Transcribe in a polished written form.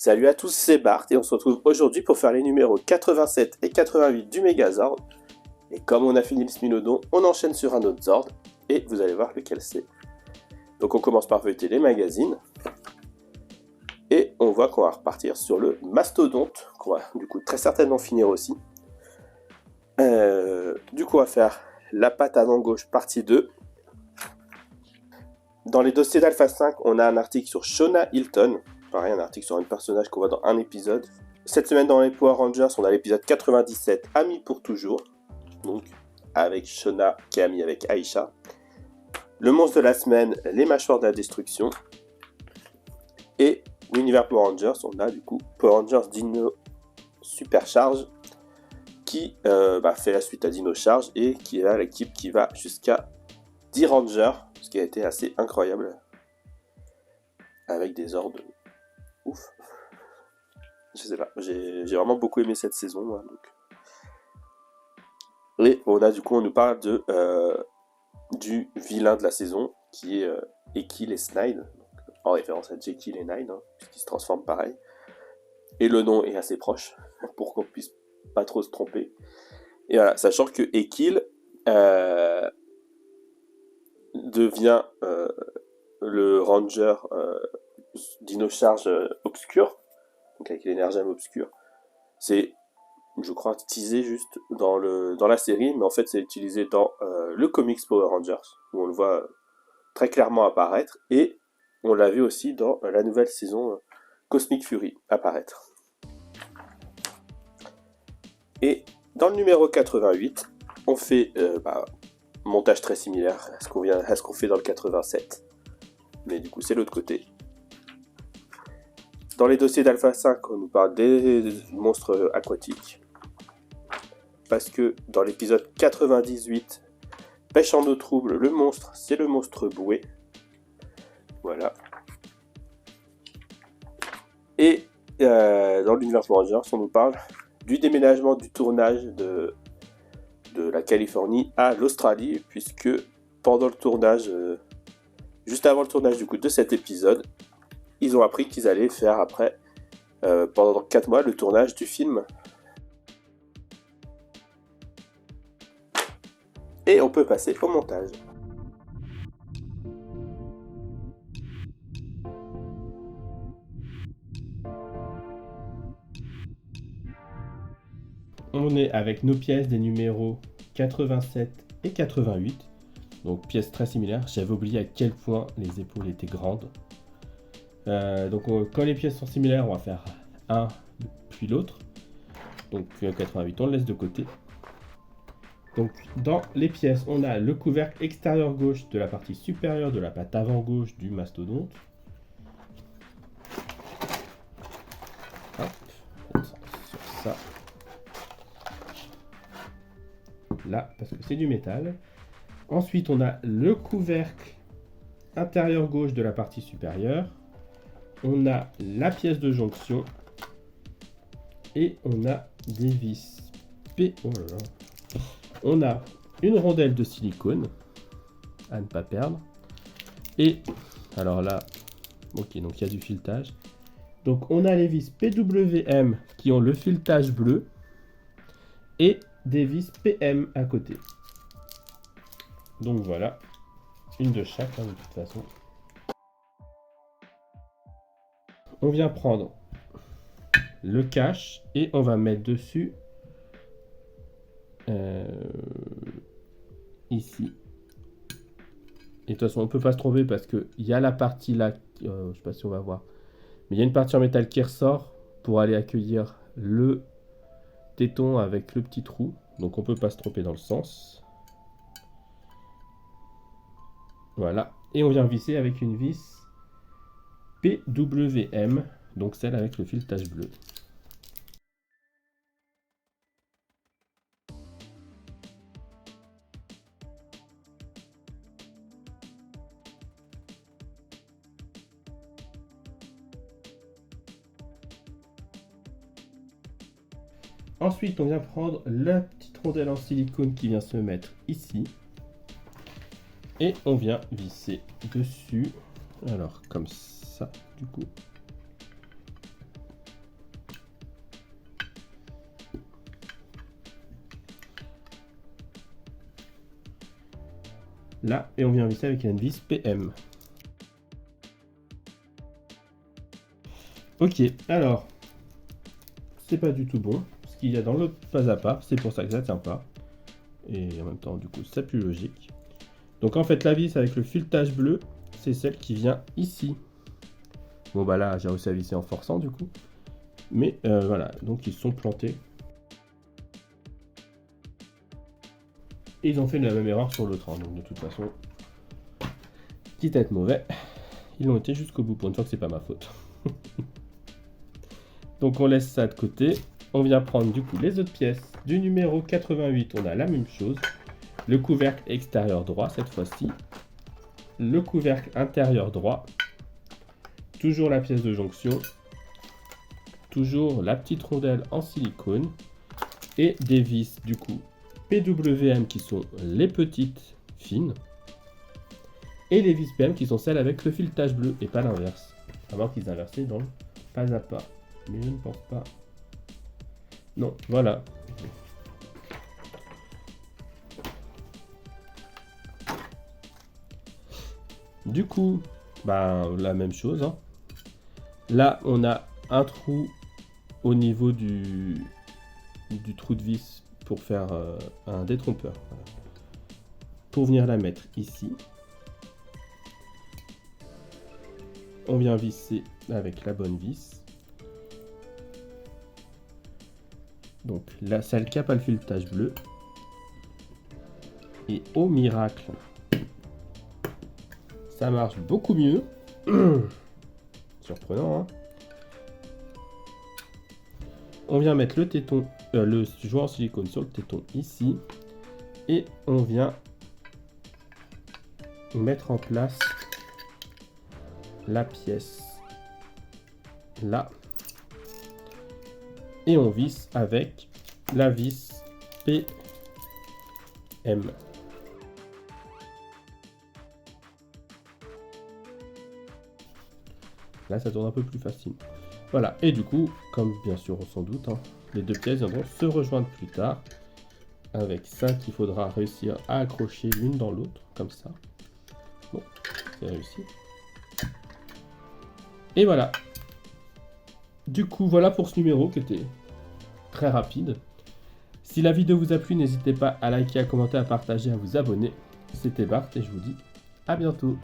Salut à tous, c'est Bart et on se retrouve aujourd'hui pour faire les numéros 87 et 88 du Megazord. Et comme on a fini le Smilodon, on enchaîne sur un autre Zord et vous allez voir lequel c'est. Donc on commence par feuilleter les magazines et on voit qu'on va repartir sur le Mastodonte, qu'on va du coup très certainement finir aussi. Du coup on va faire la patte avant gauche partie 2. Dans les dossiers d'Alpha 5, on a un article sur Shauna Hilton. Pareil, un article sur un personnage qu'on voit dans un épisode. Cette semaine dans les Power Rangers, on a l'épisode 97, Amis pour toujours. Donc, avec Shauna qui est amie avec Aisha. Le monstre de la semaine, les mâchoires de la destruction. Et l'univers Power Rangers, on a du coup Power Rangers Dino Supercharge qui fait la suite à Dino Charge et qui est l'équipe qui va jusqu'à 10 Rangers, ce qui a été assez incroyable. Avec des ordres ouf. Je sais pas, j'ai vraiment beaucoup aimé cette saison. Moi, donc. Et on nous parle du vilain de la saison, qui est Ekil et Snide, donc, en référence à Jekyll et Hyde, puisqu'ils se transforment pareil. Et le nom est assez proche, pour qu'on puisse pas trop se tromper. Et voilà, sachant que Ekil devient le Ranger Dino Charge obscur, donc avec l'énergème obscure. C'est, je crois, teasé juste dans la série, mais en fait c'est utilisé dans le comics Power Rangers, où on le voit très clairement apparaître, et on l'a vu aussi dans la nouvelle saison Cosmic Fury apparaître. Et dans le numéro 88, on fait montage très similaire à ce qu'on fait dans le 87, mais du coup c'est l'autre côté. Dans les dossiers d'Alpha 5, on nous parle des monstres aquatiques. Parce que dans l'épisode 98, Pêche en eau trouble, le monstre, c'est le monstre boué. Voilà. Et dans l'univers Rangers, on nous parle du déménagement du tournage de la Californie à l'Australie, puisque pendant le tournage, juste avant le tournage du coup de cet épisode, ils ont appris qu'ils allaient faire après, pendant 4 mois, le tournage du film. Et on peut passer au montage. On est avec nos pièces des numéros 87 et 88. Donc pièces très similaires. J'avais oublié à quel point les épaules étaient grandes. Quand les pièces sont similaires, on va faire un puis l'autre. Donc 88, on le laisse de côté. Donc dans les pièces, on a le couvercle extérieur gauche de la partie supérieure de la patte avant gauche du mastodonte. Hop, sur ça. Là, parce que c'est du métal. Ensuite, on a le couvercle intérieur gauche de la partie supérieure. On a la pièce de jonction. Et on a des vis P. Oh là là. On a une rondelle de silicone à ne pas perdre. Et alors là, ok, donc il y a du filetage. Donc on a les vis PWM qui ont le filetage bleu et des vis PM à côté. Donc voilà, une de chaque de toute façon. On vient prendre le cache et on va mettre dessus ici. Et de toute façon on peut pas se tromper parce que il y a la partie là, je sais pas si on va voir, mais il y a une partie en métal qui ressort pour aller accueillir le téton avec le petit trou. Donc on peut pas se tromper dans le sens. Voilà. Et on vient visser avec une vis PWM, donc celle avec le filetage bleu. Ensuite, on vient prendre la petite rondelle en silicone qui vient se mettre ici. Et on vient visser dessus. Alors, comme ça, du coup. là, et on vient visser avec une vis PM. Ok, alors, c'est pas du tout bon. Ce qu'il y a dans l'autre pas à pas, c'est pour ça que ça tient pas. Et en même temps, du coup, c'est plus logique. Donc en fait, la vis avec le filetage bleu, c'est celle qui vient ici. Bon bah là, j'ai réussi à visser en forçant du coup. Mais voilà, donc ils sont plantés. Et ils ont fait la même erreur sur l'autre, hein, donc de toute façon, quitte à être mauvais, ils ont été jusqu'au bout, pour une fois que c'est pas ma faute. Donc on laisse ça de côté, on vient prendre du coup les autres pièces. Du numéro 88, on a la même chose, le couvercle extérieur droit cette fois-ci, le couvercle intérieur droit, toujours la pièce de jonction, toujours la petite rondelle en silicone, et des vis du coup PWM qui sont les petites fines, et les vis PM qui sont celles avec le filetage bleu et pas l'inverse. À voir qu'ils inversaient dans le pas à pas. Mais je ne pense pas. Non, voilà. Du coup, bah, la même chose. Hein. Là, on a un trou au niveau du trou de vis pour faire un détrompeur. Voilà. Pour venir la mettre ici. On vient visser avec la bonne vis. Donc là, celle qui n'a pas le filetage bleu. Et au miracle, ça marche beaucoup mieux. Surprenant, hein. On vient mettre le téton, le joint en silicone sur le téton ici. Et on vient mettre en place la pièce là. Et on visse avec la vis PM. Là, ça tourne un peu plus facile. Voilà, et du coup, comme bien sûr on s'en doute, hein, les deux pièces viendront se rejoindre plus tard. Avec ça qu'il faudra réussir à accrocher l'une dans l'autre, comme ça. Bon, c'est réussi. Et voilà. Du coup, voilà pour ce numéro qui était très rapide. Si la vidéo vous a plu, n'hésitez pas à liker, à commenter, à partager, à vous abonner. C'était Bart et je vous dis à bientôt.